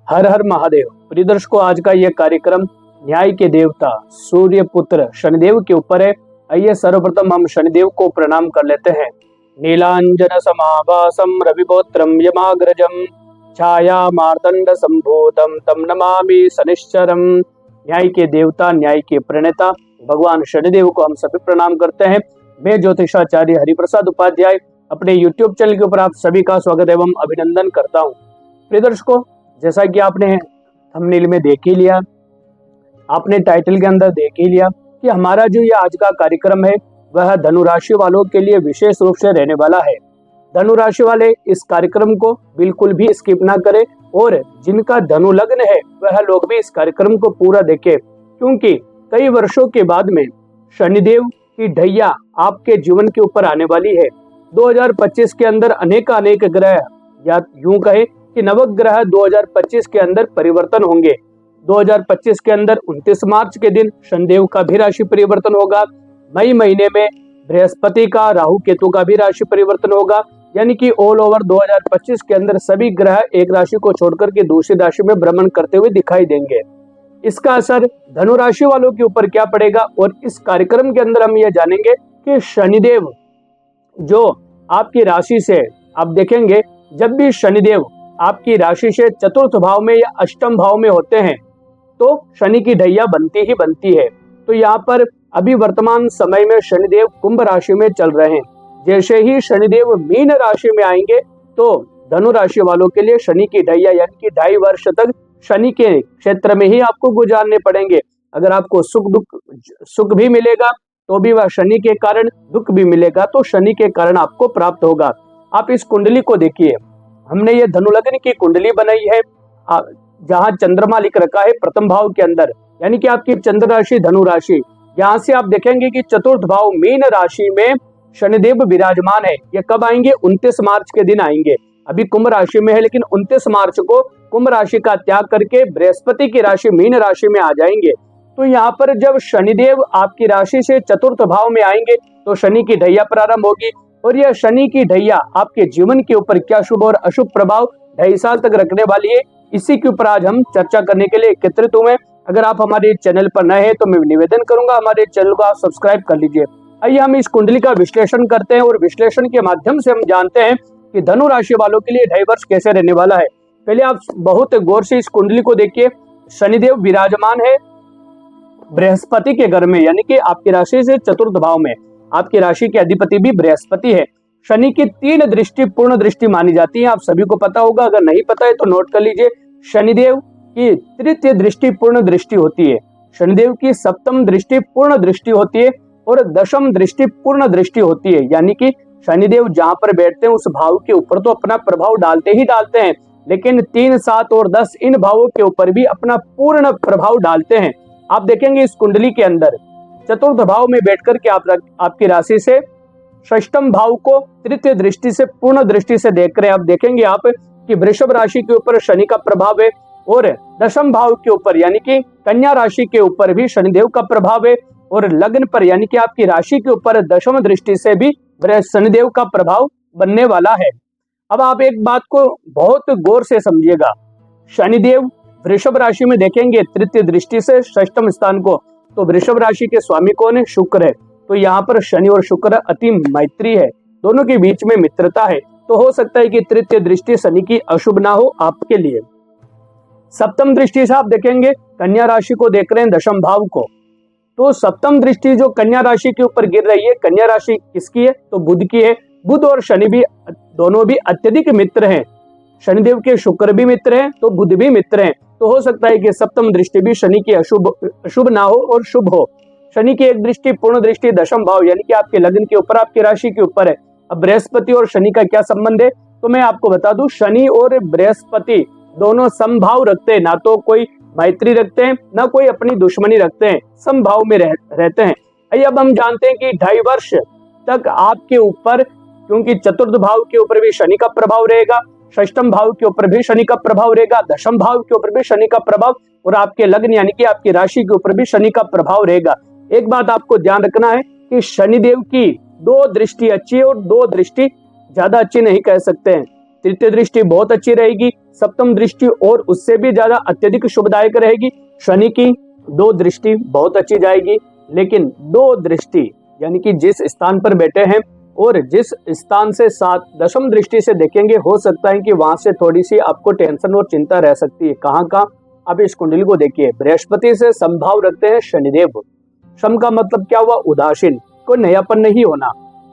हर हर महादेव। प्रिय दर्शकों, आज का यह कार्यक्रम न्याय के देवता सूर्य पुत्र शनिदेव के ऊपर है। आइए सर्वप्रथम हम शनिदेव को प्रणाम कर लेते हैं। नीलांजन समाभासम रविपुत्रम यमाग्रजम छाया मार्तंड संभूतम तम नमामि शनिश्चरम। न्याय के देवता, न्याय के प्रणेता भगवान शनिदेव को हम सभी प्रणाम करते हैं। मैं ज्योतिषाचार्य हरिप्रसाद उपाध्याय अपने YouTube चैनल के ऊपर आप सभी का स्वागत एवं अभिनंदन करता हूँ। प्रिय दर्शकों, जैसा कि आपने थंबनेल में देख ही लिया, आपने टाइटल के अंदर देख ही लिया कि हमारा जो ये आज का कार्यक्रम है वह धनु राशि वालों के लिए विशेष रूप से रहने वाला है। धनु राशि वाले इस कार्यक्रम को बिल्कुल भी स्किप ना करें और जिनका धनु लग्न है वह लोग भी इस कार्यक्रम को पूरा देखें, क्योंकि कई वर्षों के बाद में शनिदेव की ढैया आपके जीवन के ऊपर आने वाली है। 2025 के अंदर अनेक ग्रह, या यूं कहे कि नवग्रह 2025 के अंदर परिवर्तन होंगे। 2025 के अंदर 29 मार्च के दिन शनिदेव का भी राशि परिवर्तन होगा। मई महीने में बृहस्पति का, राहु केतु का भी राशि परिवर्तन होगा। यानी कि ऑल ओवर 2025 के अंदर सभी ग्रह एक राशि को छोड़कर के दूसरी राशि में भ्रमण करते हुए दिखाई देंगे। इसका असर धनु राशि वालों के ऊपर क्या पड़ेगा, और इस कार्यक्रम के अंदर हम यह जानेंगे कि शनिदेव जो आपकी राशि से, आप देखेंगे जब भी शनिदेव आपकी राशि से चतुर्थ भाव में या अष्टम भाव में होते हैं तो शनि की ढैया बनती ही बनती है। तो यहाँ पर अभी वर्तमान समय में शनिदेव कुंभ राशि में चल रहे हैं। जैसे ही शनिदेव मीन राशि में आएंगे तो धनु राशि वालों के लिए शनि की ढैया यानी कि 2.5 वर्ष तक शनि के क्षेत्र में ही आपको गुजारने पड़ेंगे। अगर आपको सुख भी मिलेगा तो भी वह शनि के कारण, दुख भी मिलेगा तो शनि के कारण आपको प्राप्त होगा। आप इस कुंडली को देखिए, हमने ये धनु लग्न की कुंडली बनाई है जहां चंद्रमा लिख रखा है प्रथम भाव के अंदर, यानी कि आपकी चंद्र राशि धनु राशि। यहाँ से आप देखेंगे कि चतुर्थ भाव मीन राशि में शनिदेव विराजमान है। ये कब आएंगे? 29 मार्च के दिन आएंगे। अभी कुंभ राशि में है, लेकिन 29 मार्च को कुंभ राशि का त्याग करके बृहस्पति की राशि मीन राशि में आ जाएंगे। तो यहाँ पर जब शनिदेव आपकी राशि से चतुर्थ भाव में आएंगे तो शनि की ढैया प्रारंभ होगी, और यह शनि की ढैया आपके जीवन के ऊपर क्या शुभ और अशुभ प्रभाव 2.5 साल तक रखने वाली है, इसी के ऊपर आज हम चर्चा करने के लिए एकत्रित हुए। अगर आप हमारे चैनल पर नए हैं तो मैं निवेदन करूंगा हमारे चैनल को आप सब्सक्राइब कर लीजिए। आइए हम इस कुंडली का विश्लेषण करते हैं, और विश्लेषण के माध्यम से हम जानते हैं कि धनु राशि वालों के लिए 2.5 वर्ष कैसे रहने वाला है। पहले आप बहुत गौर से इस कुंडली को देखिए। शनिदेव विराजमान है बृहस्पति के घर में, यानी कि आपकी राशि से चतुर्थ भाव में। आपकी राशि के अधिपति भी बृहस्पति है। शनि की 3 दृष्टि पूर्ण दृष्टि मानी जाती है, आप सभी को पता होगा। अगर नहीं पता है तो नोट कर लीजिए। शनिदेव की तृतीय दृष्टि पूर्ण दृष्टि होती है, शनिदेव की सप्तम दृष्टि पूर्ण दृष्टि होती है, और दशम दृष्टि पूर्ण दृष्टि होती है। यानी कि शनिदेव जहां पर बैठते हैं उस भाव के ऊपर तो अपना प्रभाव डालते ही डालते हैं, लेकिन 3, 7 और 10 इन भावों के ऊपर भी अपना पूर्ण प्रभाव डालते हैं। आप देखेंगे इस कुंडली के अंदर चतुर्थ भाव में बैठकर के आपकी राशि से षष्टम भाव को तृतीय दृष्टि से पूर्ण दृष्टि से देख रहे हैं। आप देखेंगे आप कि वृषभ राशि के ऊपर शनि का प्रभाव है, और दशम भाव के ऊपर यानी कि कन्या राशि के ऊपर भी शनिदेव का प्रभाव है, और लग्न पर यानी कि आपकी राशि के ऊपर दशम दृष्टि से भी शनिदेव का प्रभाव बनने वाला है। अब आप एक बात को बहुत गौर से समझिएगा। शनिदेव वृषभ राशि में देखेंगे तृतीय दृष्टि से षष्टम स्थान को, तो वृषभ राशि के स्वामी कौन है? शुक्र है। तो यहाँ पर शनि और शुक्र अति मैत्री है, दोनों के बीच में मित्रता है। तो हो सकता है कि तृतीय दृष्टि शनि की अशुभ ना हो आपके लिए। सप्तम दृष्टि से आप देखेंगे कन्या राशि को देख रहे हैं, दशम भाव को। तो सप्तम दृष्टि जो कन्या राशि के ऊपर गिर रही है, कन्या राशि किसकी है? तो बुध की है। बुध और शनि भी दोनों भी अत्यधिक मित्र हैं। शनिदेव के शुक्र भी मित्र हैं तो बुध भी मित्र हैं। तो हो सकता है कि सप्तम दृष्टि भी शनि की अशुभ ना हो और शुभ हो। शनि की एक दृष्टि पूर्ण दृष्टि दशम भाव यानी कि आपके लग्न के ऊपर, आपकी राशि के ऊपर है। अब बृहस्पति और शनि का क्या संबंध है तो मैं आपको बता दूं, शनि और बृहस्पति दोनों समभाव रखते हैं, ना तो कोई मैत्री रखते हैं ना कोई अपनी दुश्मनी रखते हैं, समभाव में रहते हैं। आइए अब हम जानते हैं कि 2.5 वर्ष तक आपके ऊपर, क्योंकि चतुर्थ भाव के ऊपर भी शनि का प्रभाव रहेगा, षष्टम भाव के ऊपर भी शनि का प्रभाव रहेगा, दशम भाव के ऊपर भी शनि का प्रभाव, और आपके लग्न यानी कि आपकी राशि के ऊपर भी शनि का प्रभाव रहेगा। एक बात आपको ध्यान रखना है कि शनिदेव की 2 दृष्टि अच्छी है और 2 दृष्टि ज्यादा अच्छी नहीं कह सकते हैं। तृतीय दृष्टि बहुत अच्छी रहेगी, सप्तम दृष्टि और उससे भी ज्यादा अत्यधिक शुभदायक रहेगी। शनि की 2 दृष्टि बहुत अच्छी जाएगी, लेकिन 2 दृष्टि यानी कि जिस स्थान पर बैठे हैं और जिस स्थान से 7 दशम दृष्टि से देखेंगे, हो सकता है कि वहां से थोड़ी सी आपको टेंशन और चिंता रह सकती है। कहाँ आप इस कुंडली को देखिए, बृहस्पति से समभाव रखते हैं शनिदेव। सम का मतलब क्या हुआ? उदासीन, कोई नयापन नहीं होना।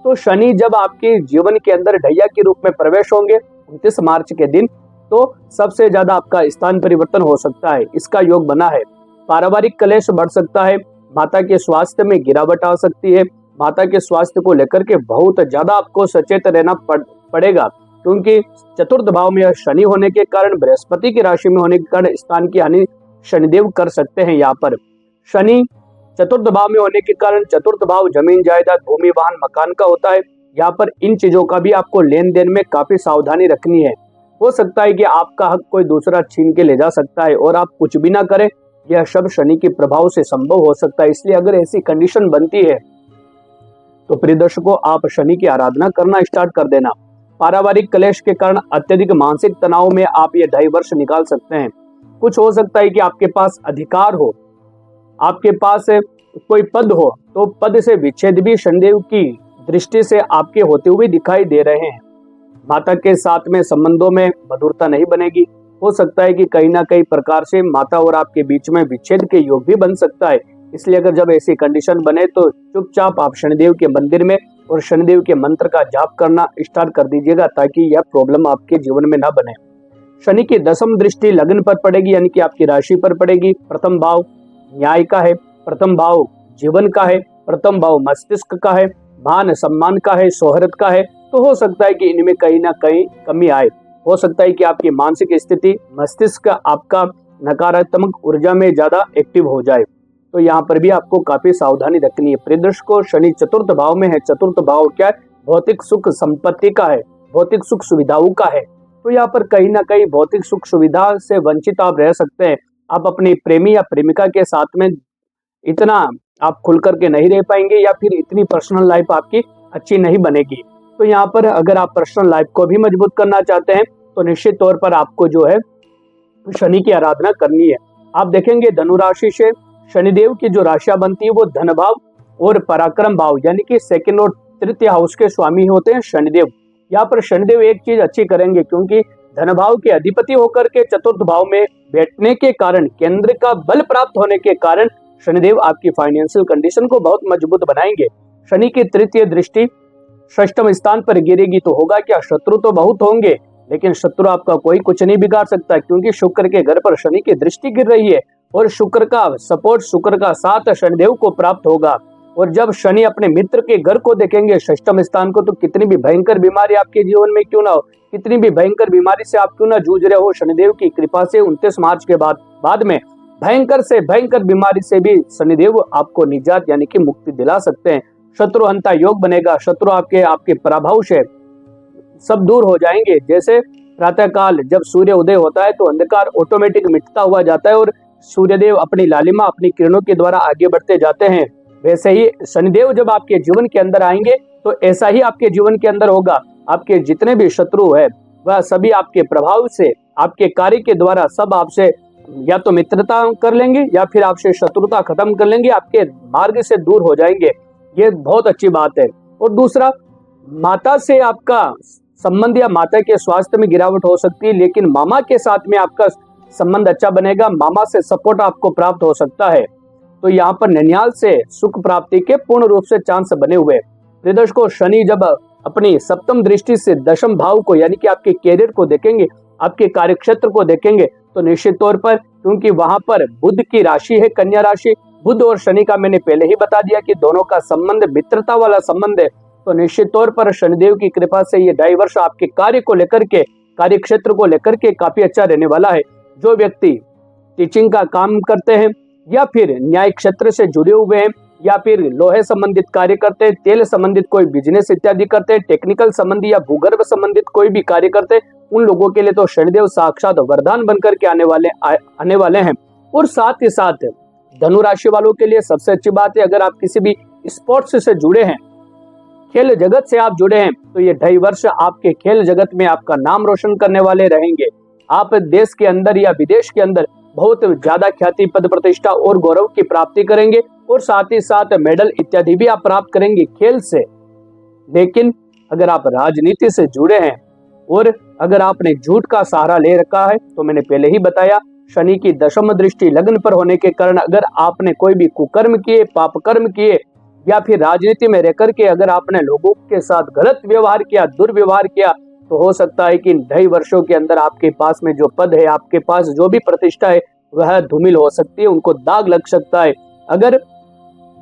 तो शनि जब आपके जीवन के अंदर ढैया के रूप में प्रवेश होंगे 29 मार्च के दिन, तो सबसे ज्यादा आपका स्थान परिवर्तन हो सकता है। इसका योग बना है। पारिवारिक कलेश बढ़ सकता है, माता के स्वास्थ्य में गिरावट आ सकती है। माता के स्वास्थ्य को लेकर के बहुत ज्यादा आपको सचेत रहना पड़ेगा, क्योंकि चतुर्थ भाव में शनि होने के कारण, बृहस्पति की राशि में होने के कारण स्थान की हानि शनिदेव कर सकते हैं। यहाँ पर शनि चतुर्थ भाव में होने के कारण, चतुर्थ भाव जमीन जायदाद भूमि वाहन मकान का होता है। यहाँ पर इन चीजों का भी आपको लेन देन में काफी सावधानी रखनी है। हो सकता है कि आपका हक कोई दूसरा छीन के ले जा सकता है और आप कुछ भी ना करें। यह सब शनि के प्रभाव से संभव हो सकता है। इसलिए अगर ऐसी कंडीशन बनती है तो प्रिय दर्शकों, आप शनि की आराधना करना स्टार्ट कर देना। पारिवारिक कलेश के कारण अत्यधिक मानसिक तनाव में आप ये 2.5 वर्ष निकाल सकते हैं। कुछ हो सकता है कि आपके पास अधिकार हो, आपके पास कोई पद हो, तो पद से विच्छेद भी शनिदेव की दृष्टि से आपके होते हुए दिखाई दे रहे हैं। माता के साथ में संबंधों में मधुरता नहीं बनेगी। हो सकता है कि कहीं ना कहीं प्रकार से माता और आपके बीच में विच्छेद के योग भी बन सकता है। इसलिए अगर जब ऐसी कंडीशन बने तो चुपचाप आप शनिदेव के मंदिर में और शनिदेव के मंत्र का जाप करना स्टार्ट कर दीजिएगा, ताकि यह प्रॉब्लम आपके जीवन में ना बने। शनि की 10वीं दृष्टि लग्न पर पड़ेगी, यानी कि आपकी राशि पर पड़ेगी। प्रथम भाव न्याय का है, प्रथम भाव जीवन का है, प्रथम भाव मस्तिष्क का है, मान सम्मान का है, शोहरत का है। तो हो सकता है कि इनमें कहीं ना कहीं कमी आए। हो सकता है कि आपकी मानसिक स्थिति, मस्तिष्क आपका नकारात्मक ऊर्जा में ज्यादा एक्टिव हो जाए। तो यहाँ पर भी आपको काफी सावधानी रखनी है। प्रियदर्शकों, शनि चतुर्थ भाव में है। चतुर्थ भाव क्या है? भौतिक सुख संपत्ति का है, भौतिक सुख सुविधाओं का है। तो यहाँ पर कहीं ना कहीं भौतिक सुख सुविधा से वंचित आप रह सकते हैं। आप अपनी प्रेमी या प्रेमिका के साथ में इतना आप खुल करके नहीं रह पाएंगे, या फिर इतनी पर्सनल लाइफ आपकी अच्छी नहीं बनेगी। तो यहाँ पर अगर आप पर्सनल लाइफ को भी मजबूत करना चाहते हैं तो निश्चित तौर पर आपको जो है शनि की आराधना करनी है। आप देखेंगे धनु राशि से शनिदेव की जो राशियां बनती है वो धन भाव और पराक्रम भाव यानी कि सेकंड और तृतीय हाउस के स्वामी होते हैं शनिदेव। यहाँ पर शनिदेव एक चीज अच्छी करेंगे, क्योंकि धन भाव के अधिपति होकर के चतुर्थ भाव में बैठने के कारण, केंद्र का बल प्राप्त होने के कारण शनिदेव आपकी फाइनेंशियल कंडीशन को बहुत मजबूत बनाएंगे। शनि की तृतीय दृष्टि षष्ठम स्थान पर गिरेगी तो होगा क्या? शत्रु तो बहुत होंगे, लेकिन शत्रु आपका कोई कुछ नहीं बिगाड़ सकता, क्योंकि शुक्र के घर पर शनि की दृष्टि गिर रही है और शुक्र का सपोर्ट, शुक्र का साथ शनिदेव को प्राप्त होगा। और जब शनि अपने मित्र के घर को देखेंगे, षष्ठम स्थान को, तो कितनी भी भयंकर बीमारी आपके जीवन में क्यों ना हो, कितनी भी भयंकर बीमारी से आप क्यों ना जूझ रहे हो, शनिदेव की कृपा से 29 मार्च के बाद में भयंकर से भयंकर बीमारी से भी शनिदेव आपको निजात यानी कि मुक्ति दिला सकते हैं। शत्रु हंता योग बनेगा। शत्रु आपके प्रभाव से सब दूर हो जाएंगे। जैसे प्रातः काल जब सूर्य उदय होता है तो अंधकार ऑटोमेटिक मिटता हुआ जाता है और सूर्यदेव अपनी लालिमा, अपनी किरणों के द्वारा आगे बढ़ते जाते हैं, वैसे ही शनिदेव जब आपके जीवन के अंदर आएंगे तो ऐसा ही आपके जीवन के अंदर होगा। आपके जितने भी शत्रु है वह सभी आपके प्रभाव से, आपके कार्य के द्वारा सब आपसे या तो मित्रता कर लेंगे या फिर आपसे शत्रुता खत्म कर लेंगे, आपके मार्ग से दूर हो जाएंगे। ये बहुत अच्छी बात है। और दूसरा, माता से आपका संबंध या माता के स्वास्थ्य में गिरावट हो सकती है, लेकिन मामा के साथ में आपका संबंध अच्छा बनेगा। मामा से सपोर्ट आपको प्राप्त हो सकता है। तो यहाँ पर ननिहाल से सुख प्राप्ति के पूर्ण रूप से चांस बने हुए। प्रियदर्शकों, शनि जब अपनी सप्तम दृष्टि से दशम भाव को यानी कि आपके कैरियर को देखेंगे, आपके कार्यक्षेत्र को देखेंगे, तो निश्चित तौर पर, क्योंकि वहां पर बुध की राशि है कन्या राशि, बुध और शनि का मैंने पहले ही बता दिया कि दोनों का संबंध मित्रता वाला संबंध है। तो निश्चित तौर पर शनिदेव की कृपा से ये 2.5 वर्ष आपके कार्य को लेकर के, कार्य क्षेत्र को लेकर के काफी अच्छा रहने वाला है। जो व्यक्ति टीचिंग का काम करते हैं या फिर न्याय क्षेत्र से जुड़े हुए हैं या फिर लोहे संबंधित कार्य करते हैं, तेल संबंधित कोई बिजनेस इत्यादि करते हैं, टेक्निकल संबंधी या भूगर्भ संबंधित कोई भी कार्य करते हैं, उन लोगों के लिए तो शनिदेव साक्षात वरदान बनकर के आने वाले हैं। और साथ ही साथ धनु राशि वालों के लिए सबसे अच्छी बात है, अगर आप किसी भी स्पोर्ट्स से जुड़े हैं, खेल जगत से आप जुड़े हैं, तो ये 2.5 वर्ष आपके खेल जगत में आपका नाम रोशन करने वाले रहेंगे। आप देश के अंदर या विदेश के अंदर बहुत ज्यादा ख्याति, पद प्रतिष्ठा और गौरव की प्राप्ति करेंगे और साथ ही साथ मेडल इत्यादि भी आप प्राप्त करेंगे खेल से। लेकिन अगर आप राजनीति से जुड़े हैं और अगर आपने झूठ का सहारा ले रखा है, तो मैंने पहले ही बताया शनि की दशम दृष्टि लग्न पर होने के कारण अगर आपने कोई भी कुकर्म किए, पाप कर्म किए या फिर राजनीति में रहकर के अगर आपने लोगों के साथ गलत व्यवहार किया, दुर्व्यवहार किया, तो हो सकता है कि 2.5 वर्षों के अंदर आपके पास में जो पद है, आपके पास जो भी प्रतिष्ठा है वह धूमिल हो सकती है, उनको दाग लग सकता है। अगर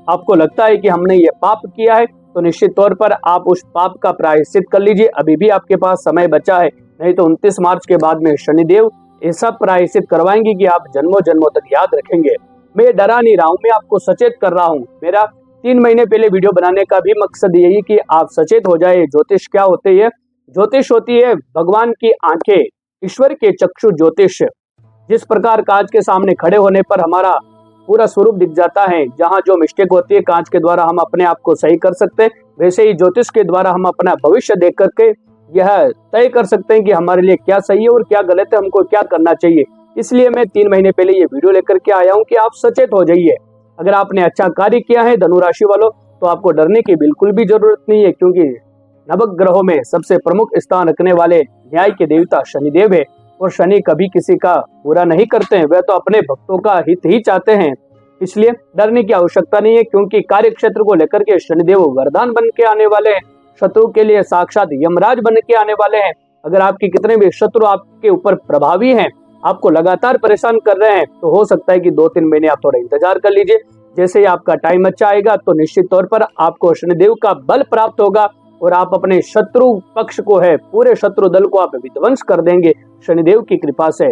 आपको लगता है कि हमने ये पाप किया है तो निश्चित तौर पर आप उस पाप का प्रायश्चित कर लीजिए, अभी भी आपके पास समय बचा है। नहीं तो 29 मार्च के बाद में शनिदेव ऐसा प्रायश्चित करवाएंगे कि आप जन्मों जन्मों तक याद रखेंगे। मैं डरा नहीं रहा हूं, मैं आपको सचेत कर रहा हूं। मेरा 3 महीने पहले वीडियो बनाने का भी मकसद यही कि आप सचेत हो जाए। ज्योतिष क्या होती है? ज्योतिष होती है भगवान की आंखें, ईश्वर के चक्षु ज्योतिष। जिस प्रकार कांच के सामने खड़े होने पर हमारा पूरा स्वरूप दिख जाता है, जहां जो मिस्टेक होती है कांच के द्वारा हम अपने आप को सही कर सकते हैं, वैसे ही ज्योतिष के द्वारा हम अपना भविष्य देख करके यह तय कर सकते हैं कि हमारे लिए क्या सही है और क्या गलत है, हमको क्या करना चाहिए। इसलिए मैं 3 महीने पहले ये वीडियो लेकर के आया हूं कि आप सचेत हो जाइए। अगर आपने अच्छा कार्य किया है धनु राशि वालों, तो आपको डरने की बिल्कुल भी जरूरत नहीं है, क्योंकि नवग्रहों में सबसे प्रमुख स्थान रखने वाले न्याय के देवता शनिदेव है और शनि कभी किसी का बुरा नहीं करते हैं, वह तो अपने भक्तों का हित ही चाहते हैं। इसलिए डरने की आवश्यकता नहीं है, क्योंकि कार्य क्षेत्र को लेकर के शनिदेव वरदान बन के आने वाले हैं, शत्रु के लिए साक्षात यमराज बन के आने वाले हैं। अगर आपके कितने भी शत्रु आपके ऊपर प्रभावी हैं, आपको लगातार परेशान कर रहे हैं, तो हो सकता है कि 2-3 महीने आप थोड़ा इंतजार कर लीजिए। जैसे ही आपका टाइम अच्छा आएगा तो निश्चित तौर पर आपको शनिदेव का बल प्राप्त होगा और आप अपने शत्रु पक्ष को है, पूरे शत्रु दल को आप विध्वंस कर देंगे शनिदेव की कृपा से।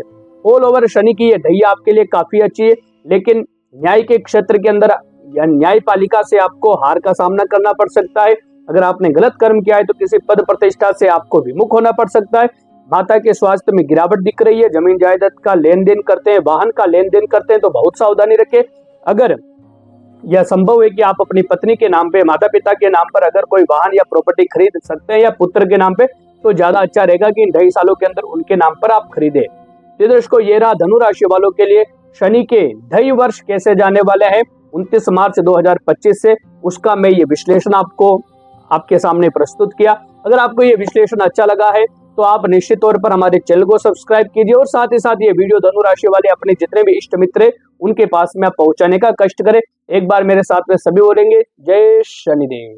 ऑल ओवर शनि की ये ढैया आपके लिए काफी अच्छी है, लेकिन न्याय के क्षेत्र के अंदर या न्यायपालिका से आपको हार का सामना करना पड़ सकता है। अगर आपने गलत कर्म किया है तो किसी पद प्रतिष्ठा से आपको विमुख होना पड़ सकता है। माता के स्वास्थ्य में गिरावट दिख रही है, जमीन जायदाद का लेन देन करते हैं, वाहन का लेन देन करते हैं तो बहुत सावधानी रखें। अगर यह संभव है कि आप अपनी पत्नी के नाम पे, माता पिता के नाम पर अगर कोई वाहन या प्रॉपर्टी खरीद सकते हैं या पुत्र के नाम पे, तो ज्यादा अच्छा रहेगा कि इन 2.5 सालों के अंदर उनके नाम पर आप खरीदे। तो दोस्तों ये रहा धनु राशि वालों के लिए शनि के 2.5 वर्ष कैसे जाने वाले हैं 29 मार्च 2025 से, उसका मैं ये विश्लेषण आपको आपके सामने प्रस्तुत किया। अगर आपको ये विश्लेषण अच्छा लगा है तो आप निश्चित तौर पर हमारे चैनल को सब्सक्राइब कीजिए और साथ ही साथ ये वीडियो धनु राशि वाले अपने जितने भी इष्ट मित्र उनके पास में आप पहुंचाने का कष्ट करें। एक बार मेरे साथ में सभी बोलेंगे जय शनिदेव।